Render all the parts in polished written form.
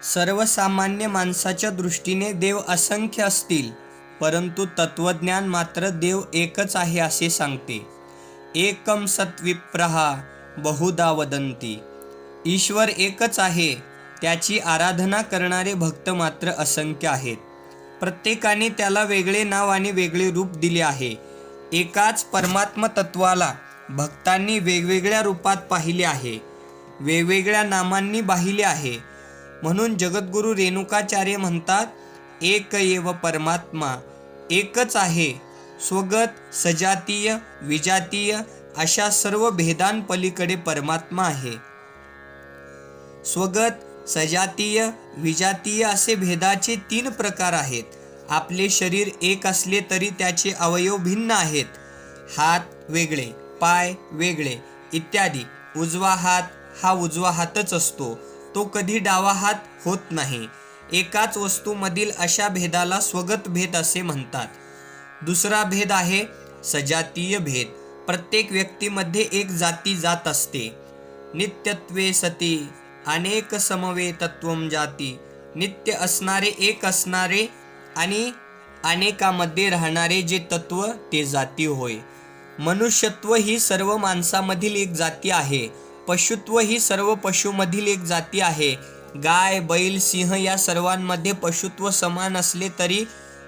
सर्वसामान्य माणसाच्या दृष्टीने देव असंख्य असतील, परंतु तत्वज्ञान मात्र देव एकच आहे असे सांगते. एकम सत्विप्रः बहुधा वदन्ति. ईश्वर एकच आहे, त्याची आराधना करणारे भक्त मात्र असंख्य आहेत. प्रत्येकाने त्याला वेगळे नाव आणि वेगळे रूप दिले आहे. एकाच परमात्म तत्वाला भक्तांनी वेगवेगळ्या रूपात पाहिले आहे, वेगवेगळ्या नामांनी पाहिले आहे. म्हणून जगद्गुरू रेणुकाचार्य म्हणतात, एक एव परमात्मा, एकच आहे. स्वगत, सजातीय, विजातीय अशा सर्व भेदांपलीकडे परमात्मा आहे. स्वगत, सजातीय, विजातीय असे भेदाचे 3 प्रकार आहेत. आपले शरीर एक असले तरी त्याचे अवयव भिन्न आहेत. हात वेगळे, पाय वेगळे इत्यादी. उजवा हात हा उजवा हातच असतो, तो कधी डावा हात होत नाही. एकाच वस्तूमधील अशा भेदाला स्वगत भेद असे म्हणतात. दुसरा भेद आहे सजातीय भेद. प्रत्येक व्यक्तीमध्ये एक जाती जात असते. नित्यत्वे सती अनेक समवे तत्वम जाती. नित्य असणारे, एक असणारे आणि अनेकामध्ये राहणारे जे तत्व ते जाती होय. मनुष्यत्व ही सर्व माणसामधील एक जाती आहे. पशुत्व ही सर्व पशुमधील एक जाती आहे. गाय, बैल, सिंह या सर्वांमध्ये पशुत्व समान असले तरी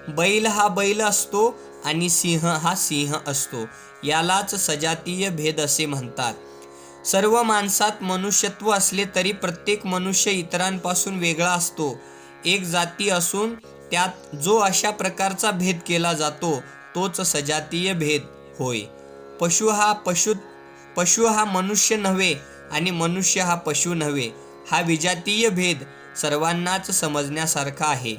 बैल हा बैल असतो आणि सिंह हा सिंह असतो. यालाच सजातीय भेद असे म्हणतात. सर्व माणसात मनुष्यत्व असले तरी प्रत्येक मनुष्य इतरांपासून वेगळा असतो. एक जाती असून त्यात जो अशा प्रकारचा भेद केला जातो तोच सजातीय भेद होय. पशु हा मनुष्य नव्हे आणि मनुष्य हा पशु नव्हे, हा विजातीय भेद सर्वांनाच समजण्यासारखा आहे.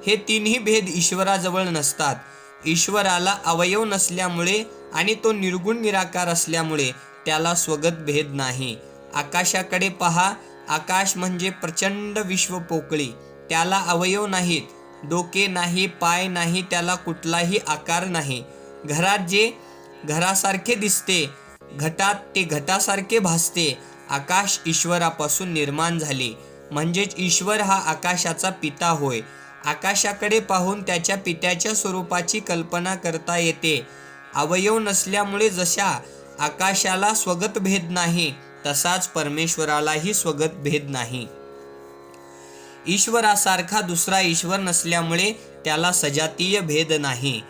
हे 3ही भेद ईश्वराजवळ नसतात. ईश्वराला अवयव नसल्यामुळे आणि तो निर्गुण निराकार असल्यामुळे त्याला स्वगत भेद नाही. आकाशाकडे पहा. आकाश म्हणजे प्रचंड विश्वपोकळी. त्याला अवयव नाहीत, डोके नाही, पाय नाही, त्याला कुठलाही आकार नाही. घरात जे घरासारखे दिसते, घटात ते घटासारखे भासते. आकाश ईश्वरापासून निर्माण झाले, म्हणजेच ईश्वर हा आकाशाचा पिता होय. आकाशाकडे पाहून त्याच्या पित्याच्या स्वरूपाची कल्पना करता येते. अवयव नसल्यामुळे जशा आकाशाला स्वगत भेद नाही, तसाच परमेश्वरालाही स्वगत भेद नाही. ईश्वरासारखा दुसरा ईश्वर नसल्यामुळे त्याला सजातीय भेद नाही.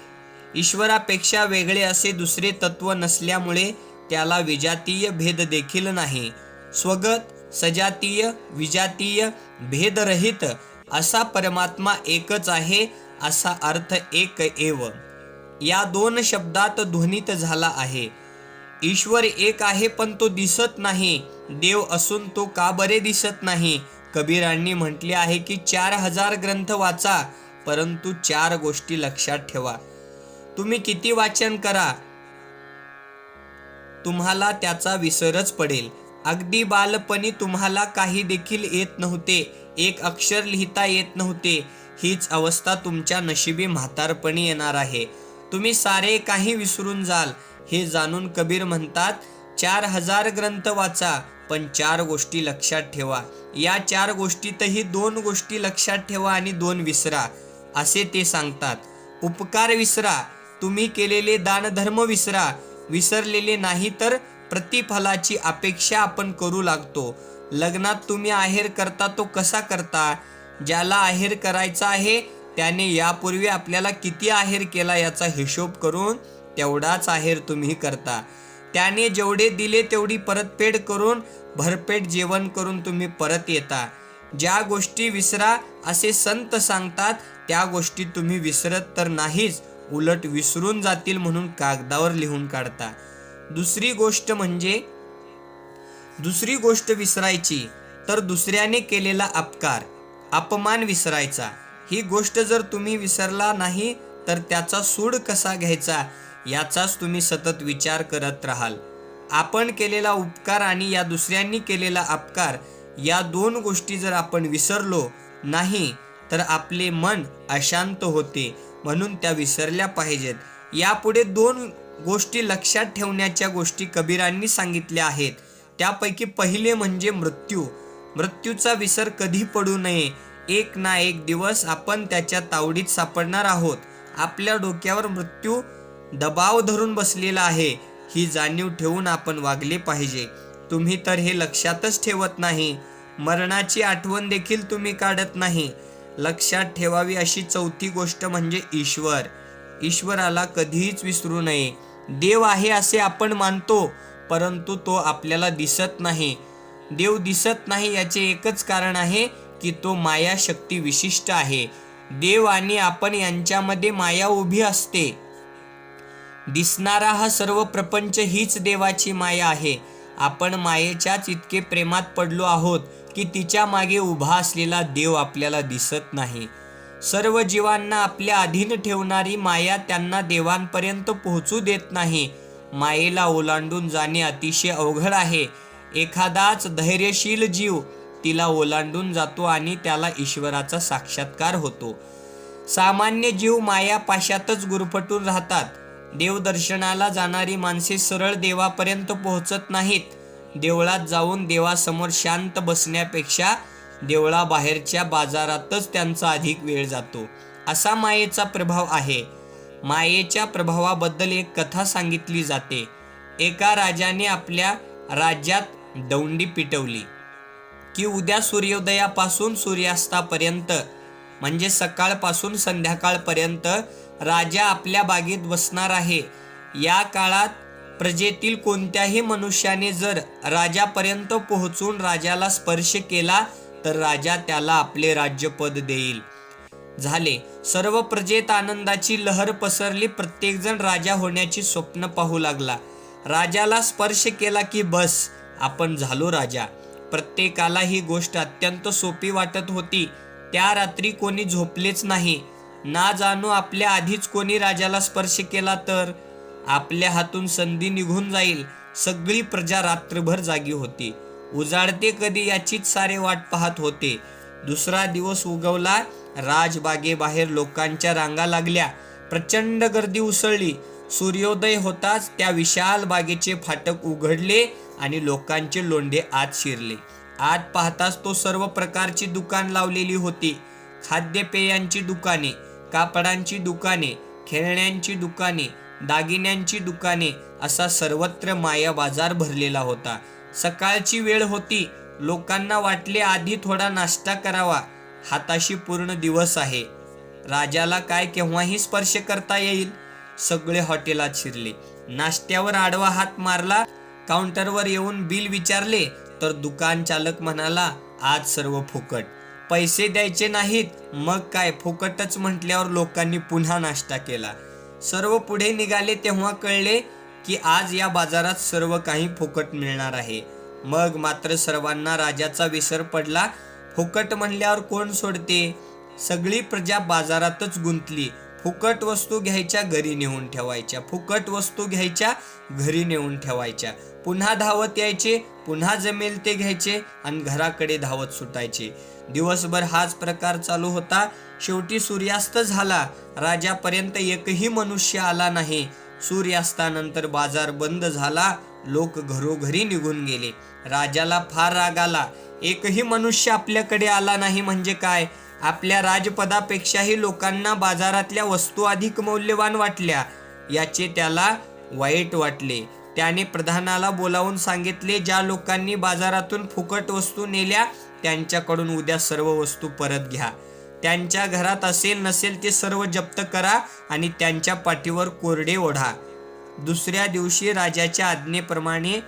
ईश्वरापेक्षा वेगळे असे दुसरे तत्व नसल्यामुळे त्याला विजातीय भेद देखील नाही. स्वगत, सजातीय, विजातीय भेदरहित असा परमात्मा एकच आहे असा अर्थ एक एव या 2 शब्दात ध्वनित झाला आहे. ईश्वर एक आहे पण तो दिसत नाही. देव असून तो का बरे दिसत नाही? कबीरांनी म्हटले आहे की 4000 ग्रंथ वाचा, परंतु 4 गोष्टी लक्षात ठेवा. तुम्ही किती वाचन करा, तुम्हाला त्याचा विसरच पडेल. अगदी बालपणी तुम्हाला काही देखील येत नव्हते, एक अक्षर लिहिता येत नव्हते. हीच अवस्था तुमच्या नशिबी म्हातारपणी येणार आहे. तुम्ही सारे काही विसरून जाल. हे जाणून कबीर म्हणतात, 4000 ग्रंथ वाचा, पण 4 गोष्टी लक्षात ठेवा. या 4 गोष्टीतही 2 गोष्टी लक्षात ठेवा आणि 2 विसरा, असे ते सांगतात. उपकार विसरा, तुम्ही केलेले दानधर्म विसरा. विसरलेले नाही तर प्रतिफलाची अपेक्षा आपण करू लागतो. लग्नात तुम्ही आहेर करता तो कसा करता? ज्याला आहेर करायचा आहे त्याने यापूर्वी आपल्याला किती आहेर केला याचा हिशोब करून तेवढाच आहेर तुम्ही करता. त्याने जेवढे दिले तेवढी परतफेड करून भरपेट जेवण करून तुम्ही परत येता. ज्या गोष्टी विसरा असे संत सांगतात त्या गोष्टी तुम्ही विसरत तर नाहीच, उलट विसरून जातील म्हणून कागदावर लिहून काढता. दुसरी गोष्ट विसरायची तर दुसऱ्याने केलेला अपमान विसरायचा. ही गोष्ट जर तुम्ही विसरला नाही तर त्याचा सूड कसा घ्यायचा याचाच तुम्ही सतत विचार करत राहाल. आपण केलेला उपकार आणि या दुसऱ्यांनी केलेला अपकार या 2 गोष्टी जर आपण विसरलो नाही तर आपले मन अशांत होते. म्हणून त्या विसरल्या पाहिजेत. यापुढे 2 गोष्टी लक्षात ठेवण्याच्या गोष्टी कबीरांनी सांगितल्या आहेत. त्यापैकी पहिले म्हणजे मृत्यू. मृत्यूचा विसर कधी पडू नये. एक ना एक दिवस आपण त्याच्या तावडीत सापडणार आहोत. आपल्या डोक्यावर मृत्यू दबाव धरून बसलेला आहे, ही जाणीव ठेवून आपण वागले पाहिजे. तुम्ही तर हे लक्षातच ठेवत नाही. मरणाची आठवण देखील तुम्ही काढत नाही. लक्षात ठेवावी अशी चौथी गोष्ट म्हणजे ईश्वर. ईश्वराला कधीच विसरू नये. देव आहे असे आपण मानतो, परंतु तो आपल्याला दिसत नाही. देव दिसत नाही याचे एकच कारण आहे की तो माया शक्ती विशिष्ट आहे. देव आणि आपण यांच्यामध्ये माया उभी असते. दिसणारा हा सर्व प्रपंच हीच देवाची माया आहे. आपण मायेच्याच इतके प्रेमात पडलो आहोत की तिच्या मागे उभा असलेला देव आपल्याला दिसत नाही. सर्व जीवांना आपल्या अधीन ठेवणारी माया त्यांना देवांपर्यंत पोहोचू देत नाही. मायेला ओलांडून जाणे अतिशय अवघड आहे. एखादाच धैर्यशील जीव तिला ओलांडून जातो आणि त्याला ईश्वराचा साक्षात्कार होतो. सामान्य जीव माया पाशातच गुरफटून राहतात. देवदर्शनाला जाणारी माणसे सरळ देवापर्यंत पोहोचत नाहीत. देवळात जाऊन देवासमोर शांत बसण्यापेक्षा देवळाबाहेरच्या बाजारातच त्यांचा अधिक वेळ जातो. असा मायेचा प्रभाव आहे. मायेच्या प्रभावाबद्दल एक कथा सांगितली जाते. एका राजाने आपल्या राज्यात दौंडी पिटवली की उद्या सूर्योदयापासून सूर्यास्तापर्यंत म्हणजे सकाळपासून संध्याकाळपर्यंत राजा आपल्या बागेत बसणार आहे. या काळात प्रजेतील कोणत्याही मनुष्याने जर राजापर्यंत पोहोचून राजाला स्पर्श केला तर राजा त्याला आपले राज्यपद देईल. झाले. सर्व प्रजेत आनंदाची लहर पसरली. प्रत्येकजण राजा होण्याची स्वप्न पाहू लागला. राजाला स्पर्श केला की बस, आपण झालो राजा. प्रत्येकाला ही गोष्ट अत्यंत सोपी वाटत होती. त्या रात्री कोणी झोपलेच नाही. ना जाणो आपल्या आधीच कोणी राजाला स्पर्श केला तर आपल्या हातून संधी निघून जाईल. सगळी प्रजा रात्रभर जागी होती. उजाडते कधी याचीच सारे वाट पाहत होते. दुसरा दिवस उगवला. राजबागेबाहेर लोकांच्या रांगा लागल्या. प्रचंड गर्दी उसळली. सूर्योदय होताच त्या विशाल बागेचे फाटक उघडले आणि लोकांचे लोंढे आत शिरले. आत पाहताच तो सर्व प्रकारची दुकान लावलेली होती. खाद्यपेयांची दुकाने, कापडांची दुकाने, खेळण्यांची दुकाने, दागिन्यांची दुकाने असा सर्वत्र माया बाजार भरलेला होता. सकाळची वेळ होती. लोकांना वाटले आधी थोडा नाश्ता करावा. हाताशी पूर्ण दिवस आहे. राजाला काय केव्हाही स्पर्श करता येईल. सगळे हॉटेलात शिरले. नाश्त्यावर आडवा हात मारला. काउंटरवर येऊन बिल विचारले तर दुकान चालक म्हणाला, आज सर्व फुकट. पैसे द्यायचे नाहीत. मग काय, फुकटच म्हटल्यावर लोकांनी पुन्हा नाश्ता केला. सर्व पुढे निघाले तेव्हा कळले की आज या बाजारात सर्व काही फुकट मिळणार आहे. मग मात्र सर्वांना राजाचा विसर पडला. फुकट म्हणल्यावर कोण सोडते. सगळी प्रजा बाजारातच गुंतली. फुकट वस्तू घ्यायच्या, घरी नेऊन ठेवायच्या. फुकट वस्तू घ्यायच्या, घरी नेऊन ठेवायच्या. पुन्हा धावत यायचे. पुन्हा जमेल ते घ्यायचे आणि घराकडे धावत सुटायचे. दिवसभर हाच प्रकार चालू होता. शेवटी सूर्यास्त झाला. राजापर्यंत एकही मनुष्य आला नाही. सूर्यास्तानंतर बाजार बंद झाला. लोक घरोघरी निघून गेले. राजाला फार राग आला. एकही मनुष्य आपल्याकडे आला नाही म्हणजे काय? आपल्या राजपदापेक्षाही लोकांना बाजारातल्या वस्तू अधिक मौल्यवान वाटल्या. याचे त्याला वाईट वाटले. त्याने प्रधानाला बोलावून सांगितले, ज्या लोकांनी बाजारातून फुकट वस्तू नेल्या त्यांच्याकडून उद्या सर्व वस्तू परत घ्या. त्यांच्या घरात असेल नसेल ते सर्व जप्त करा आणि त्यांच्या पाठीवर कोरडे ओढा. दुसऱ्या दिवशी राजाच्या आज्ञेप्रमाणे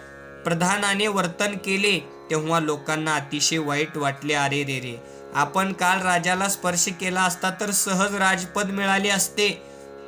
प्रधानाने वर्तन केले. तेव्हा लोकांना अतिशय वाईट वाटले. अरे रे रे, आपण काल राजाला स्पर्श केला असता तर सहज राजपद मिळाले असते.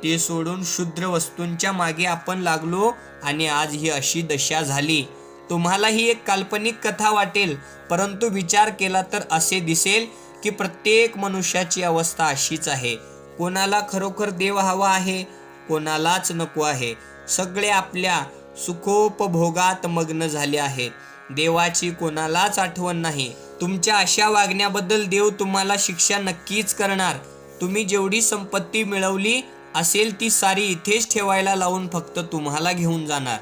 ते सोडून क्षुद्र वस्तूंच्या मागे आपण लागलो आणि आज ही अशी दशा झाली. तुम्हाला ही एक काल्पनिक कथा वाटेल, परंतु विचार केला तर असे दिसेल की प्रत्येक मनुष्याची अवस्था अशीच आहे. कोणाला खरोखर देव हवा आहे, कोणालाच नको आहे. सगळे आपल्या सुखोपभोगात मग्न झाले आहेत. देवाची कोणालाच आठवण नाही. तुमच्या अशा वागण्याबद्दल देव तुम्हाला शिक्षा नक्कीच करणार. तुम्ही जेवढी संपत्ती मिळवली असेल ती सारी इथेच ठेवायला लावून फक्त तुम्हाला घेऊन जाणार.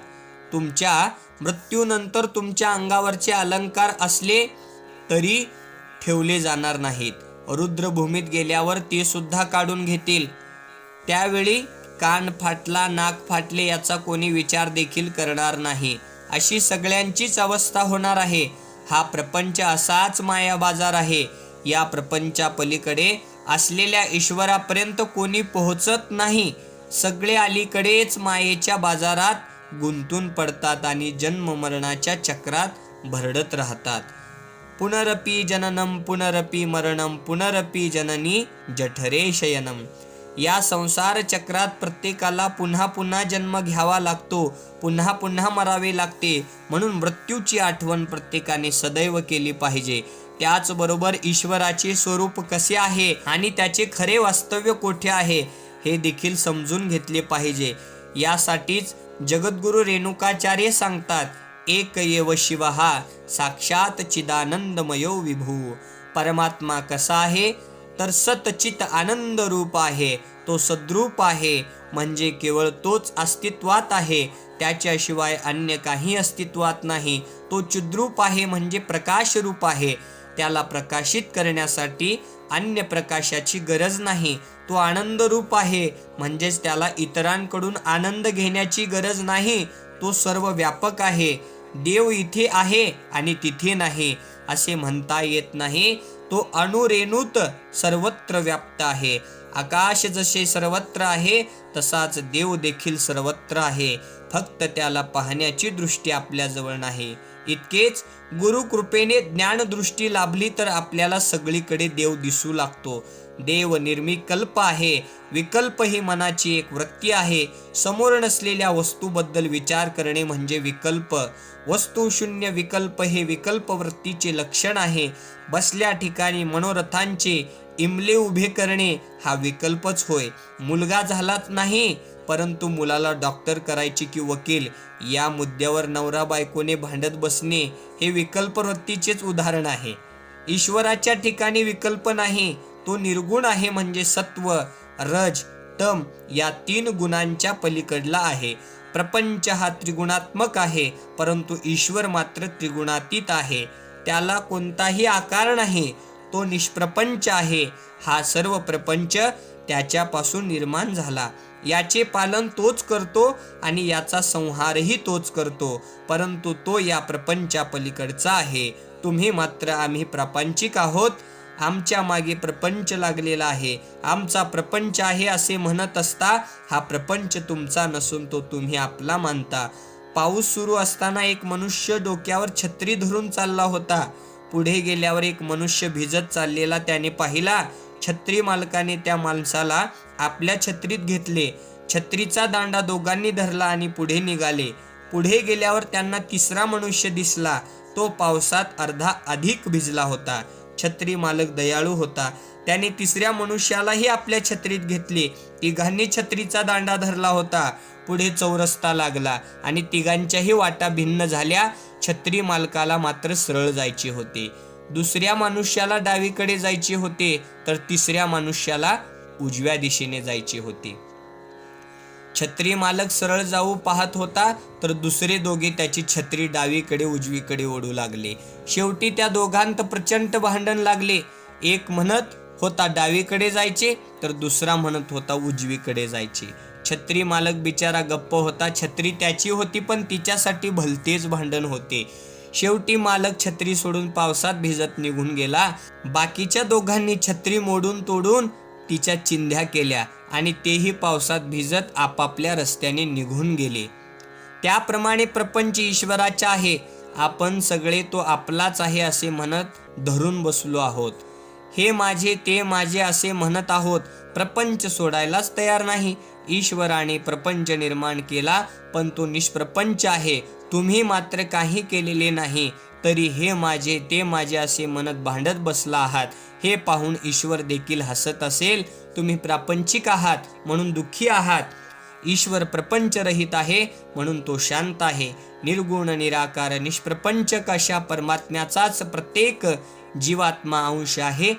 तुमच्या मृत्यूनंतर तुमच्या अंगावरचे अलंकार असले तरी ठेवले जाणार नाहीत. रुद्रभूमीत गेल्यावर ते सुद्धा काढून घेतील. त्यावेळी कान फाटला, नाक फाटले याचा कोणी विचार देखील करणार नाही. अशी सगळ्यांचीच अवस्था होणार आहे. हा प्रपंच असाच माया बाजार आहे. या प्रपंचापलीकडे असलेल्या ईश्वरापर्यंत कोणी पोहोचत नाही. सगळे अलीकडेच मायेच्या बाजारात गुंतून पडतात आणि जन्म मरणाच्या चक्रात भरडत राहतात. पुनरपि जननम पुनरपि मरणम पुनरपि जननी जठरे शयनम. या संसार चक्रात प्रत्येकाला पुन्हा पुन्हा जन्म घ्यावा लागतो, पुन्हा पुन्हा मरावे लागते. म्हणून मृत्यूची आठवण प्रत्येकाने सदैव केली पाहिजे. त्याचबरोबर ईश्वराचे स्वरूप कसे आहे आणि त्याचे खरे वास्तव्य कोठे आहे हे देखील समजून घेतले पाहिजे. यासाठीच जगद्गुरु रेणुकाचार्य सांगतात, एक एव शिवहा साक्षात चिदानंदमयो विभू. परमात्मा कसा आहे तर सतचित आनंद रूप आहे. तो सद्रूप आहे म्हणजे केवळ तोच अस्तित्वात आहे, त्याच्याशिवाय अन्य काही अस्तित्वात नाही. तो चिद्रूप आहे म्हणजे प्रकाश रूप आहे. त्याला प्रकाशित करण्यासाठी अन्य प्रकाशाची गरज नाही. तो आनंद रूप आहे म्हणजेच त्याला इतरांकडून आनंद घेण्याची गरज नाही. तो सर्व व्यापक आहे. देव इथे आहे आणि तिथे नाही असे म्हणता येत नाही. तो अणुरेणूत सर्वत्र व्याप्त आहे. आकाश जसे सर्वत्र आहे तसाच देव देखील सर्वत्र आहे. फक्त त्याला पाहण्याची दृष्टी आपल्याजवळ नाही. इतकेच, गुरुकृपेने ज्ञानदृष्टी लाभली तर आपल्याला सगळीकडे देव दिसू लागतो. देव निर्विकल्प आहे. विकल्प ही मनाची एक वृत्ती आहे. समोर नसलेल्या वस्तूबद्दल विचार करणे म्हणजे विकल्प. वस्तू शून्य विकल्प हे विकल्प वृत्तीचे लक्षण आहे. बसल्या ठिकाणी मनोरथांचे इमले उभे करणे हा विकल्पच होय. मुलगा झालाच नाही परंतु मुलाला डॉक्टर करायचे की वकील या मुद्द्यावर नवरा बायकोने भांडत बसणे हे विकल्प वृत्तीचेच उदाहरण आहे. ईश्वराच्या ठिकाणी विकल्प नाही. तो निर्गुण आहे म्हणजे सत्व, रज, तम या 3 गुणांच्या पलीकडला आहे. प्रपंच हा त्रिगुणात्मक आहे परंतु ईश्वर मात्र त्रिगुणातीत आहे. त्याला कोणताही आकार नाही. तो निष्प्रपंच आहे. हा सर्व प्रपंच त्याच्यापासून निर्माण झाला. याचे पालन तोच करतो आणि याचा संहारही तोच करतो. परंतु तो या प्रपंचापलीकडचा आहे. तुम्ही मात्र आम्ही प्रापंचिक आहोत, आमच्या मागे प्रपंच लागलेला आहे, आमचा प्रपंच आहे असे म्हणत असता हा प्रपंच तुमचा नसून तो तुम्ही आपला मानता. पाऊस सुरू असताना एक मनुष्य डोक्यावर छत्री धरून चालला होता. पुढे गेल्यावर एक मनुष्य भिजत चाललेला त्याने पाहिला. छत्री मालकाने त्या माणसाला आपल्या छत्रीत घेतले. छत्रीचा दांडा दोघांनी धरला आणि पुढे निघाले. पुढे गेल्यावर त्यांना तिसरा मनुष्य दिसला. तो पावसात अर्धा अधिक भिजला होता. छत्री मालक दयाळू होता. त्याने तिसऱ्या मनुष्यालाही आपल्या छत्रीत घेतले. तिघांनी छत्रीचा दांडा धरला होता. पुढे चौरस्ता लागला आणि तिघांच्याही वाटा भिन्न झाल्या. छत्री मालकाला मात्र सरळ जायचे होते. दुसऱ्या मनुष्याला डावीकडे जायचे होते तर तिसऱ्या मनुष्याला उजव्या दिशेने जायचे होते. छत्री मालक सरळ जाऊ पाहत होता तर दुसरे दोघे त्याची छत्री डावीकडे उजवीकडे ओढू लागले. शेवटी त्या दोघांत प्रचंड भांडण लागले. एक म्हणत होता डावीकडे जायचे तर दुसरा म्हणत होता उजवीकडे जायचे. छत्री मालक बिचारा गप्प होता. छत्री त्याची होती पण तिच्यासाठी भलतेच भांडण होते. शेवटी मालक छत्री सोडून पावसात भिजत निघून गेला. बाकीच्या दोघांनी छत्री मोडून तोडून तिच्या चिंध्या केल्या आणि तेही पावसात भिजत आपापल्या रस्त्याने निघून गेले. त्याप्रमाणे प्रपंच ईश्वराचा आहे. आपण सगळे तो आपलाच आहे असे म्हणत धरून बसलो आहोत. हे माझे ते माझे असे म्हणत आहोत. प्रपंच सोडायलाच तयार नाही. ईश्वराने प्रपंच निर्माण केला पण तो निष्प्रपंच आहे. तुम्ही मात्र काही केलेले नाही तरी हे माझे ते माझे असे म्हणत भांडत बसला आहात. हे पाहून ईश्वर देखील हसत असेल. तुम्ही प्रापंचिक आहात म्हणून दुःखी आहात. ईश्वर प्रपंचरहित आहे म्हणून तो शांत आहे. निर्गुण निराकार निष्प्रपंचक अशा परमात्म्याचाच प्रत्येक जीवात्मा अंश आहे.